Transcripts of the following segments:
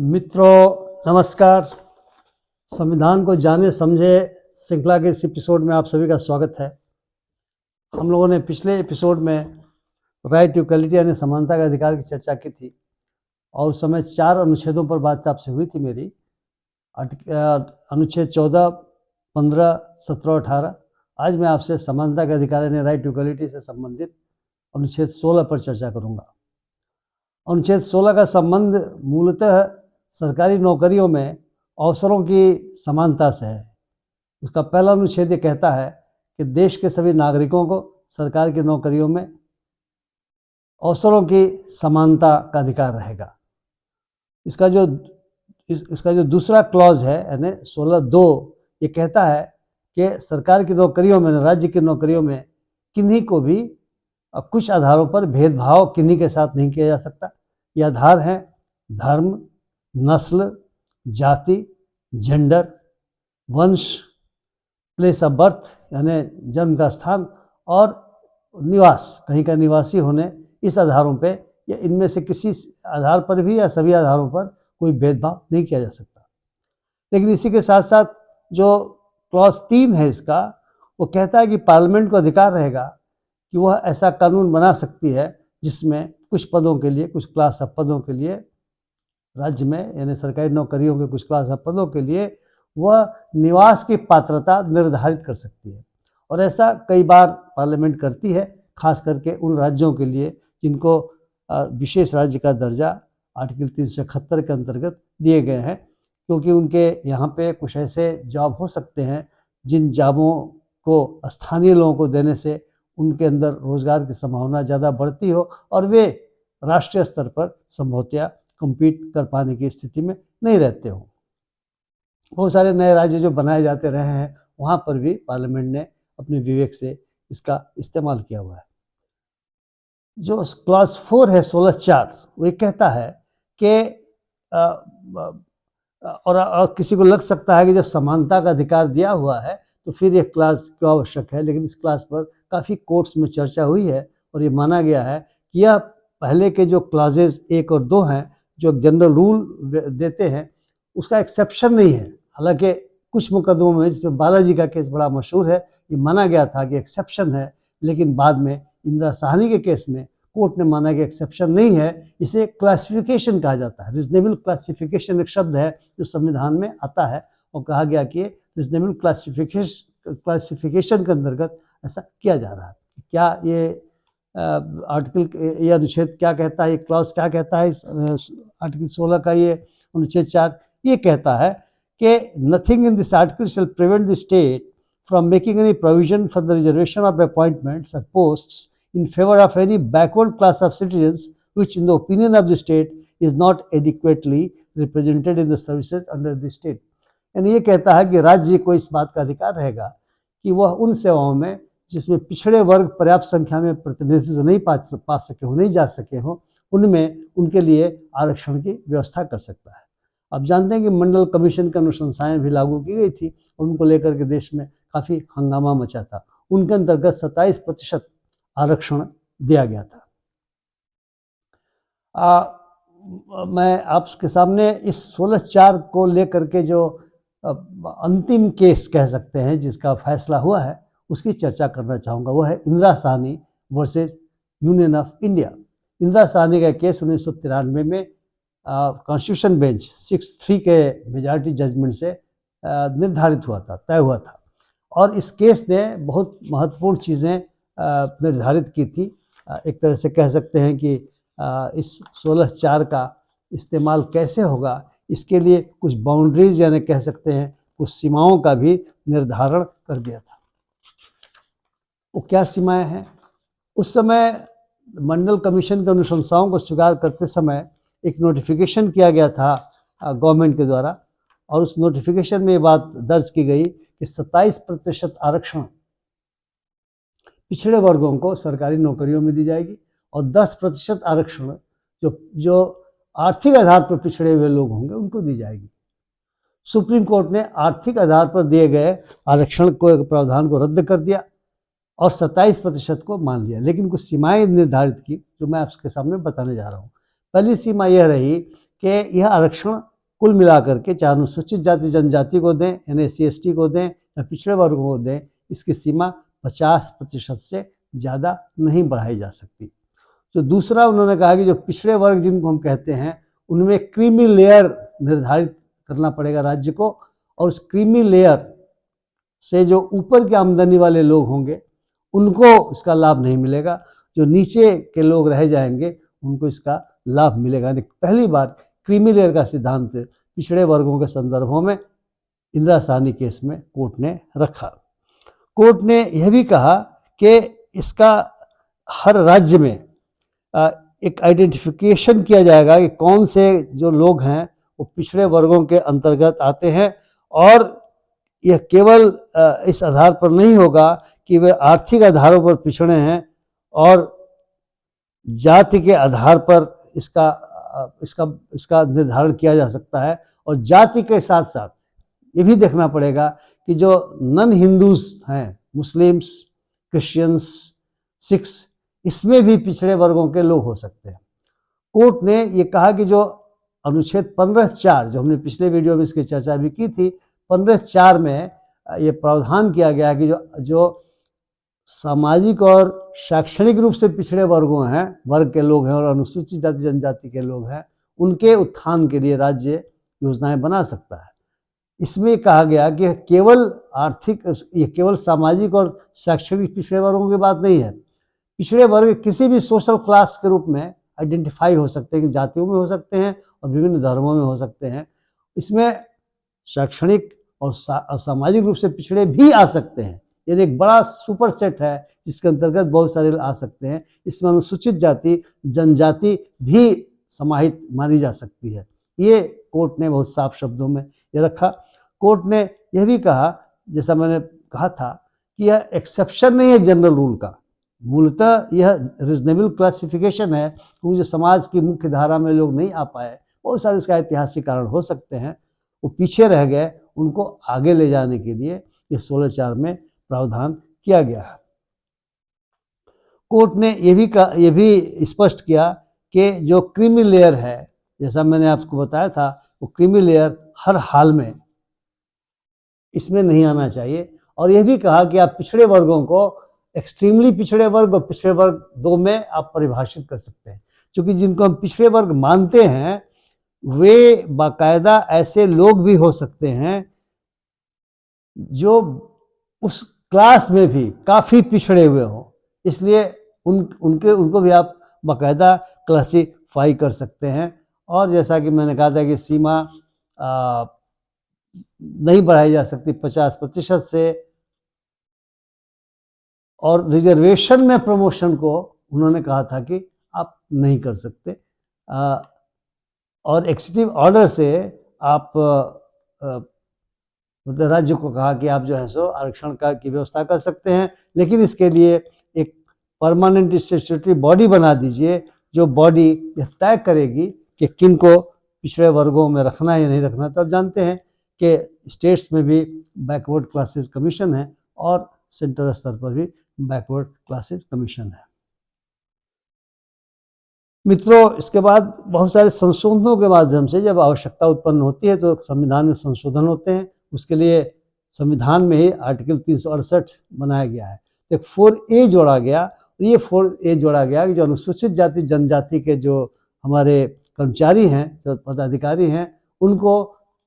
मित्रों नमस्कार। संविधान को जाने समझे श्रृंखला के इस एपिसोड में आप सभी का स्वागत है। हम लोगों ने पिछले एपिसोड में राइट टू इक्वलिटी यानी समानता के अधिकार की चर्चा की थी और उस समय 4 अनुच्छेदों पर बात आपसे हुई थी मेरी। अनुच्छेद 14, 15, 17 और 18। आज मैं आपसे समानता के अधिकार यानी राइट टू इक्वलिटी से संबंधित अनुच्छेद 16 पर चर्चा करूंगा। अनुच्छेद 16 का संबंध मूलतः सरकारी नौकरियों में अवसरों की समानता से है। उसका पहला अनुच्छेद ये कहता है कि देश के सभी नागरिकों को सरकार की नौकरियों में अवसरों की समानता का अधिकार रहेगा। इसका जो दूसरा क्लॉज है यानी 16(2) ये कहता है कि सरकार की नौकरियों में, राज्य की नौकरियों में किन्हीं को भी कुछ आधारों पर भेदभाव किन्हीं के साथ नहीं किया जा सकता। ये आधार हैं धर्म, नस्ल, जाति, जेंडर, वंश, प्लेस ऑफ बर्थ यानी जन्म का स्थान और निवास, कहीं का निवासी होने। इस आधारों पे या इनमें से किसी आधार पर भी या सभी आधारों पर कोई भेदभाव नहीं किया जा सकता। लेकिन इसी के साथ साथ जो क्लॉज 3 है इसका, वो कहता है कि पार्लियामेंट को अधिकार रहेगा कि वह ऐसा कानून बना सकती है जिसमें कुछ पदों के लिए, कुछ क्लास ऑफ पदों के लिए राज्य में यानी सरकारी नौकरियों के कुछ क्लास ऑफ पदों के लिए वह निवास की पात्रता निर्धारित कर सकती है। और ऐसा कई बार पार्लियामेंट करती है, खास करके उन राज्यों के लिए जिनको विशेष राज्य का दर्जा आर्टिकल 371 के अंतर्गत दिए गए हैं, क्योंकि उनके यहाँ पे कुछ ऐसे जॉब हो सकते हैं जिन जॉबों को स्थानीय लोगों को देने से उनके अंदर रोजगार की संभावना ज़्यादा बढ़ती हो और वे राष्ट्रीय स्तर पर संभवतया कम्पीट कर पाने की स्थिति में नहीं रहते हो। बहुत सारे नए राज्य जो बनाए जाते रहे हैं वहाँ पर भी पार्लियामेंट ने अपने विवेक से इसका इस्तेमाल किया हुआ है। जो क्लॉज 4 है 16(4) वो ये कहता है कि और किसी को लग सकता है कि जब समानता का अधिकार दिया हुआ है तो फिर ये क्लास क्यों आवश्यक है। लेकिन इस क्लास पर काफ़ी कोर्ट्स में चर्चा हुई है और ये माना गया है कि यह पहले के जो क्लॉजेज 1 और 2 हैं जो जनरल रूल देते हैं उसका एक्सेप्शन नहीं है। हालांकि कुछ मुकदमों में, जिसमें बालाजी का केस बड़ा मशहूर है, ये माना गया था कि एक्सेप्शन है, लेकिन बाद में इंदिरा साहनी के केस में कोर्ट ने माना कि एक्सेप्शन नहीं है, इसे क्लासिफिकेशन कहा जाता है। रीजनेबल क्लासिफिकेशन एक शब्द है जो संविधान में आता है और कहा गया कि रीजनेबल क्लासिफिकेशन के अंतर्गत ऐसा किया जा रहा है। क्या ये आर्टिकल, ये अनुच्छेद क्या कहता है, ये क्लॉज क्या कहता है इस आर्टिकल 16 का? ये अनुच्छेद 4 ये कहता है कि nothing in this article shall prevent the state from making any provision for the reservation of appointments और posts in favor of any backward class of citizens which in the opinion of the state is not adequately represented in the services under the state। यानी ये कहता है कि राज्य को इस बात का अधिकार रहेगा कि वह उन सेवाओं में जिसमें पिछड़े वर्ग पर्याप्त संख्या में प्रतिनिधित्व नहीं पा सके हो, नहीं जा सके हो, उनमें उनके लिए आरक्षण की व्यवस्था कर सकता है। आप जानते हैं कि मंडल कमीशन की अनुशंसाएं भी लागू की गई थी और उनको लेकर के देश में काफ़ी हंगामा मचा था। उनके अंतर्गत 27% आरक्षण दिया गया था। मैं आपके सामने इस 16(4) को लेकर के जो अंतिम केस कह सकते हैं जिसका फैसला हुआ है उसकी चर्चा करना चाहूँगा। वो है Indira Sahni versus union of India. Indira Sahni का केस 1993 में कॉन्स्टिट्यूशन बेंच 6-3 के मेजॉरिटी जजमेंट से निर्धारित हुआ था, तय हुआ था। और इस केस ने बहुत महत्वपूर्ण चीज़ें निर्धारित की थी। एक तरह से कह सकते हैं कि इस 16(4) का इस्तेमाल कैसे होगा, इसके लिए कुछ बाउंड्रीज यानी कह सकते हैं कुछ सीमाओं का भी निर्धारण कर दिया था। वो क्या सीमाएं हैं? उस समय मंडल कमीशन की अनुशंसाओं को स्वीकार करते समय एक नोटिफिकेशन किया गया था गवर्नमेंट के द्वारा, और उस नोटिफिकेशन में ये बात दर्ज की गई कि 27% आरक्षण पिछड़े वर्गों को सरकारी नौकरियों में दी जाएगी और 10% आरक्षण जो आर्थिक आधार पर पिछड़े हुए लोग होंगे उनको दी जाएगी। सुप्रीम कोर्ट ने आर्थिक आधार पर दिए गए आरक्षण को, प्रावधान को रद्द कर दिया और 27% को मान लिया, लेकिन कुछ सीमाएं निर्धारित की जो मैं आपके सामने बताने जा रहा हूँ। पहली सीमा यह रही कि यह आरक्षण कुल मिलाकर के चाहे अनुसूचित जाति जनजाति को दें, यानी SC/ST को दें या पिछड़े वर्गों को दें, इसकी सीमा 50% से ज़्यादा नहीं बढ़ाई जा सकती। तो दूसरा उन्होंने कहा कि जो पिछड़े वर्ग जिनको हम कहते हैं, उनमें क्रीमी लेयर निर्धारित करना पड़ेगा राज्य को, और उस क्रीमी लेयर से जो ऊपर की आमदनी वाले लोग होंगे उनको इसका लाभ नहीं मिलेगा, जो नीचे के लोग रह जाएंगे उनको इसका लाभ मिलेगा। यानी पहली बार क्रीमी लेयर का सिद्धांत पिछड़े वर्गों के संदर्भों में इंदिरा साहनी केस में कोर्ट ने रखा। कोर्ट ने यह भी कहा कि इसका हर राज्य में एक आइडेंटिफिकेशन किया जाएगा कि कौन से जो लोग हैं वो पिछड़े वर्गों के अंतर्गत आते हैं, और यह केवल इस आधार पर नहीं होगा कि वे आर्थिक आधारों पर पिछड़े हैं, और जाति के आधार पर इसका निर्धारण किया जा सकता है। और जाति के साथ साथ ये भी देखना पड़ेगा कि जो नॉन हिंदूज हैं, मुस्लिम्स, क्रिश्चियंस, सिख्स, इसमें भी पिछड़े वर्गों के लोग हो सकते हैं। कोर्ट ने ये कहा कि जो अनुच्छेद 15(4), जो हमने पिछले वीडियो में इसकी चर्चा भी की थी, 15(4) में ये प्रावधान किया गया कि जो सामाजिक और शैक्षणिक रूप से पिछड़े वर्ग के लोग हैं और अनुसूचित जाति जनजाति के लोग हैं, उनके उत्थान के लिए राज्य योजनाएं बना सकता है। इसमें कहा गया कि ये केवल सामाजिक और शैक्षणिक पिछड़े वर्गों की बात नहीं है। पिछड़े वर्ग किसी भी सोशल क्लास के रूप में आइडेंटिफाई हो सकते हैं, कि जातियों में हो सकते हैं और विभिन्न धर्मों में हो सकते हैं। इसमें शैक्षणिक और सामाजिक रूप से पिछड़े भी आ सकते हैं। यदि एक बड़ा सुपर सेट है जिसके अंतर्गत बहुत सारे आ सकते हैं। इसमें अनुसूचित जाति जनजाति भी समाहित मानी जा सकती है। ये कोर्ट ने बहुत साफ शब्दों में ये रखा। कोर्ट ने यह भी कहा, जैसा मैंने कहा था, कि यह एक्सेप्शन नहीं है जनरल रूल का, मूलतः यह रीजनेबल क्लासिफिकेशन है, क्योंकि जो समाज की मुख्य धारा में लोग नहीं आ पाए, बहुत सारे उसका ऐतिहासिक कारण हो सकते हैं, वो पीछे रह गए, उनको आगे ले जाने के लिए ये 16(4) में प्रावधान किया गया है। कोर्ट ने ये भी स्पष्ट किया कि जो क्रीमी लेयर है, जैसा मैंने आपको बताया था, वो क्रीमी लेयर हर हाल में इसमें नहीं आना चाहिए। और यह भी कहा कि आप पिछड़े वर्गों को एक्सट्रीमली पिछड़े वर्ग और पिछड़े वर्ग 2 में आप परिभाषित कर सकते हैं, क्योंकि जिनको हम पिछड़े वर्ग मानते हैं वे बाकायदा ऐसे लोग भी हो सकते हैं जो उस क्लास में भी काफ़ी पिछड़े हुए हों, इसलिए उनको भी आप बाकायदा क्लासीफाई कर सकते हैं। और जैसा कि मैंने कहा था कि सीमा नहीं बढ़ाई जा सकती 50% से, और रिजर्वेशन में प्रमोशन को उन्होंने कहा था कि आप नहीं कर सकते, और एक्जीक्यूटिव ऑर्डर से आप मतलब राज्य को कहा कि आप जो है सो आरक्षण की व्यवस्था कर सकते हैं, लेकिन इसके लिए एक परमानेंट स्टैट्यूटरी बॉडी बना दीजिए, जो बॉडी यह तय करेगी कि किन को पिछड़े वर्गों में रखना है या नहीं रखना। तो आप जानते हैं कि स्टेट्स में भी बैकवर्ड क्लासेस कमीशन है और सेंट्रल स्तर पर भी बैकवर्ड क्लासेस कमीशन है। मित्रों, इसके बाद बहुत सारे संशोधनों के माध्यम से जब आवश्यकता उत्पन्न होती है तो संविधान में संशोधन होते हैं। उसके लिए संविधान में ही आर्टिकल 368 बनाया गया है। तो एक 4A जोड़ा गया, और ये 4A जोड़ा गया कि जो अनुसूचित जाति जनजाति के जो हमारे कर्मचारी हैं, जो पदाधिकारी हैं, उनको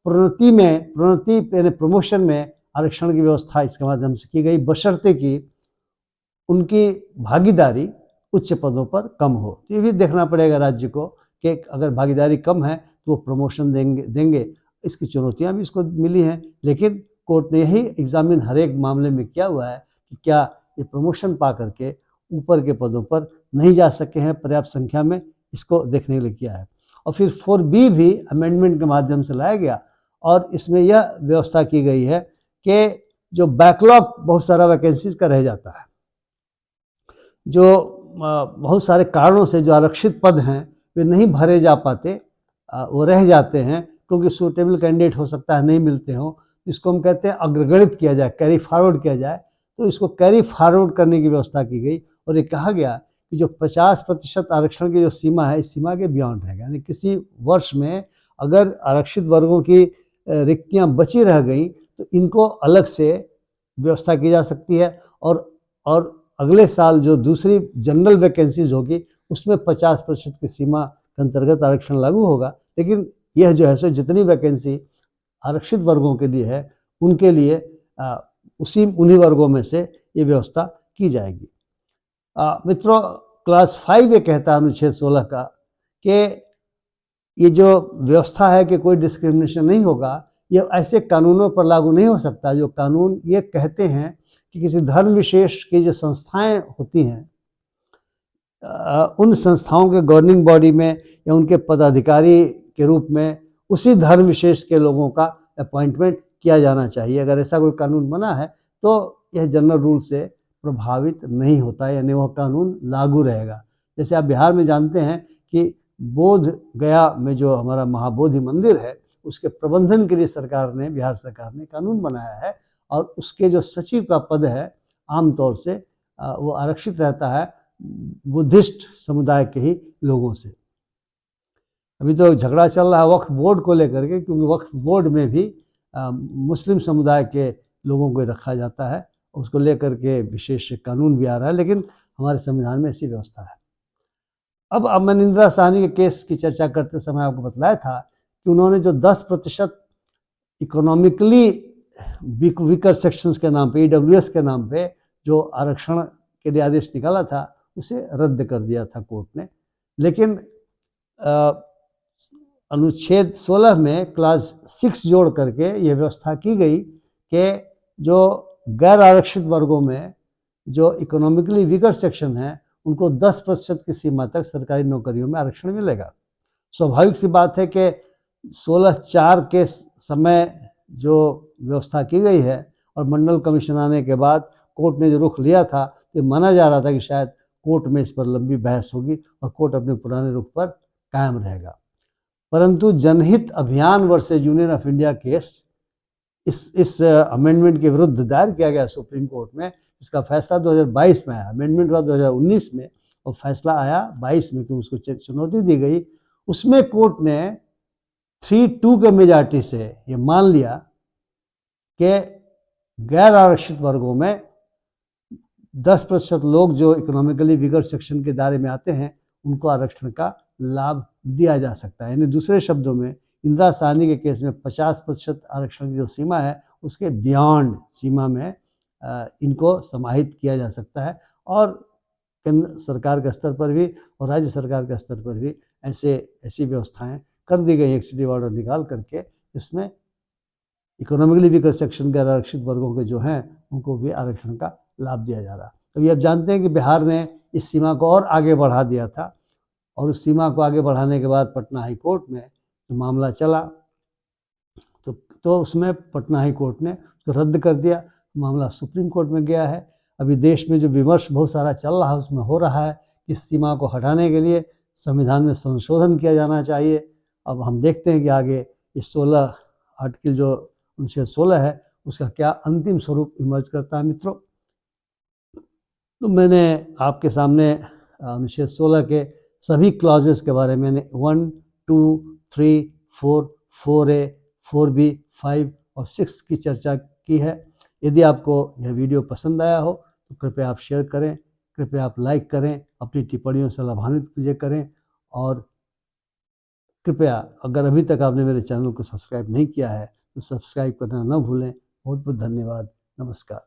प्रोन्नति यानी प्रमोशन में आरक्षण की व्यवस्था इसके माध्यम से की गई, बशर्ते कि उनकी भागीदारी उच्च पदों पर कम हो। तो ये भी देखना पड़ेगा राज्य को कि अगर भागीदारी कम है तो वो प्रमोशन देंगे। इसकी चुनौतियां भी इसको मिली हैं, लेकिन कोर्ट ने यही एग्जामिन हर एक मामले में किया हुआ है कि क्या ये प्रमोशन पा करके ऊपर के पदों पर नहीं जा सके हैं पर्याप्त संख्या में, इसको देखने के लिए किया है। और फिर 4B भी अमेंडमेंट के माध्यम से लाया गया, और इसमें यह व्यवस्था की गई है कि जो बैकलॉग बहुत सारा वैकेंसीज का रह जाता है, जो बहुत सारे कारणों से जो आरक्षित पद हैं वे नहीं भरे जा पाते, वो रह जाते हैं क्योंकि सूटेबल कैंडिडेट हो सकता है नहीं मिलते हों, इसको हम कहते हैं अग्रगणित किया जाए, कैरी फॉरवर्ड किया जाए। तो इसको कैरी फॉरवर्ड करने की व्यवस्था की गई, और ये कहा गया कि जो 50% आरक्षण की जो सीमा है, इस सीमा के बियॉन्ड रहेगा। यानी किसी वर्ष में अगर आरक्षित वर्गों की रिक्तियां बची रह गई तो इनको अलग से व्यवस्था की जा सकती है, और अगले साल जो दूसरी जनरल वैकेंसीज होगी उसमें 50% की सीमा के अंतर्गत आरक्षण लागू होगा। लेकिन यह जो है सो जितनी वैकेंसी आरक्षित वर्गों के लिए है उनके लिए उन्हीं वर्गों में से ये व्यवस्था की जाएगी। मित्रों, क्लास 5 ये कहता है अनुच्छेद 16 का कि ये जो व्यवस्था है कि कोई डिस्क्रिमिनेशन नहीं होगा, ये ऐसे कानूनों पर लागू नहीं हो सकता जो कानून ये कहते हैं कि किसी धर्म विशेष की जो संस्थाएं होती हैं उन संस्थाओं के गवर्निंग बॉडी में या उनके पदाधिकारी के रूप में उसी धर्म विशेष के लोगों का अपॉइंटमेंट किया जाना चाहिए। अगर ऐसा कोई कानून बना है तो यह जनरल रूल से प्रभावित नहीं होता, यानी वह कानून लागू रहेगा। जैसे आप बिहार में जानते हैं कि बोध गया में जो हमारा महाबोधि मंदिर है उसके प्रबंधन के लिए बिहार सरकार ने कानून बनाया है, और उसके जो सचिव का पद है आमतौर से वो आरक्षित रहता है बुद्धिस्ट समुदाय के ही लोगों से। अभी तो झगड़ा चल रहा है वक्फ बोर्ड को लेकर के, क्योंकि वक्फ बोर्ड में भी मुस्लिम समुदाय के लोगों को रखा जाता है, उसको लेकर के विशेष कानून भी आ रहा है, लेकिन हमारे संविधान में ऐसी व्यवस्था है। अब मैंने इंदिरा साहनी के केस की चर्चा करते समय आपको बतलाया था कि उन्होंने जो 10% इकोनॉमिकली वीकर सेक्शंस के नाम पे, EWS के नाम पे जो आरक्षण के लिए आदेश निकाला था उसे रद्द कर दिया था कोर्ट ने। लेकिन अनुच्छेद 16 में क्लास 6 जोड़ करके यह व्यवस्था की गई कि जो गैर आरक्षित वर्गों में जो इकोनॉमिकली वीकर सेक्शन है उनको 10% की सीमा तक सरकारी नौकरियों में आरक्षण मिलेगा। स्वाभाविक सी बात है कि 16/4 के समय जो व्यवस्था की गई है और मंडल कमीशन आने के बाद कोर्ट ने जो रुख लिया था तो माना जा रहा था कि शायद कोर्ट में इस पर लंबी बहस होगी और कोर्ट अपने पुराने रुख पर कायम रहेगा। परंतु जनहित अभियान versus union of India case इस अमेंडमेंट के विरुद्ध दायर किया गया सुप्रीम कोर्ट में, जिसका फैसला 2022 में आया। अमेंडमेंट हुआ 2019 में और फैसला आया 22 में, क्योंकि उसको चुनौती दी गई। उसमें कोर्ट ने 3-2 के मेजॉरिटी से ये मान लिया कि गैर आरक्षित वर्गों में 10% लोग जो इकोनॉमिकली वीकर सेक्शन के दायरे में आते हैं उनको आरक्षण का लाभ दिया जा सकता है। यानी दूसरे शब्दों में इंदिरा साहनी के केस में 50% आरक्षण की जो सीमा है उसके बियॉन्ड सीमा में इनको समाहित किया जा सकता है, और केंद्र सरकार के स्तर पर भी और राज्य सरकार के स्तर पर भी ऐसी व्यवस्थाएं कर दी गई एग्जीक्यूटिव ऑर्डर निकाल करके, इसमें इकोनॉमिकली वीकर सेक्शन के आरक्षित वर्गों के जो हैं उनको भी आरक्षण का लाभ दिया जा रहा। तो ये आप जानते हैं कि बिहार ने इस सीमा को और आगे बढ़ा दिया था, और उस सीमा को आगे बढ़ाने के बाद पटना हाई कोर्ट में जो मामला चला तो उसमें पटना हाई कोर्ट ने उसको रद्द कर दिया। मामला सुप्रीम कोर्ट में गया है। अभी देश में जो विमर्श बहुत सारा चल रहा है उसमें हो रहा है कि इस सीमा को हटाने के लिए संविधान में संशोधन किया जाना चाहिए। अब हम देखते हैं कि आगे इस 16 आर्टिकल जो अनुच्छेद 16 है उसका क्या अंतिम स्वरूप इमर्ज करता है। मित्रों, तो मैंने आपके सामने अनुच्छेद 16 के सभी क्लॉजेस के बारे में 1, 2, 3, 4, 4A, 4B, 5 और 6 की चर्चा की है। यदि आपको यह वीडियो पसंद आया हो तो कृपया आप शेयर करें, कृपया आप लाइक करें, अपनी टिप्पणियों से लाभान्वित मुझे करें, और कृपया अगर अभी तक आपने मेरे चैनल को सब्सक्राइब नहीं किया है तो सब्सक्राइब करना न भूलें। बहुत बहुत धन्यवाद। नमस्कार।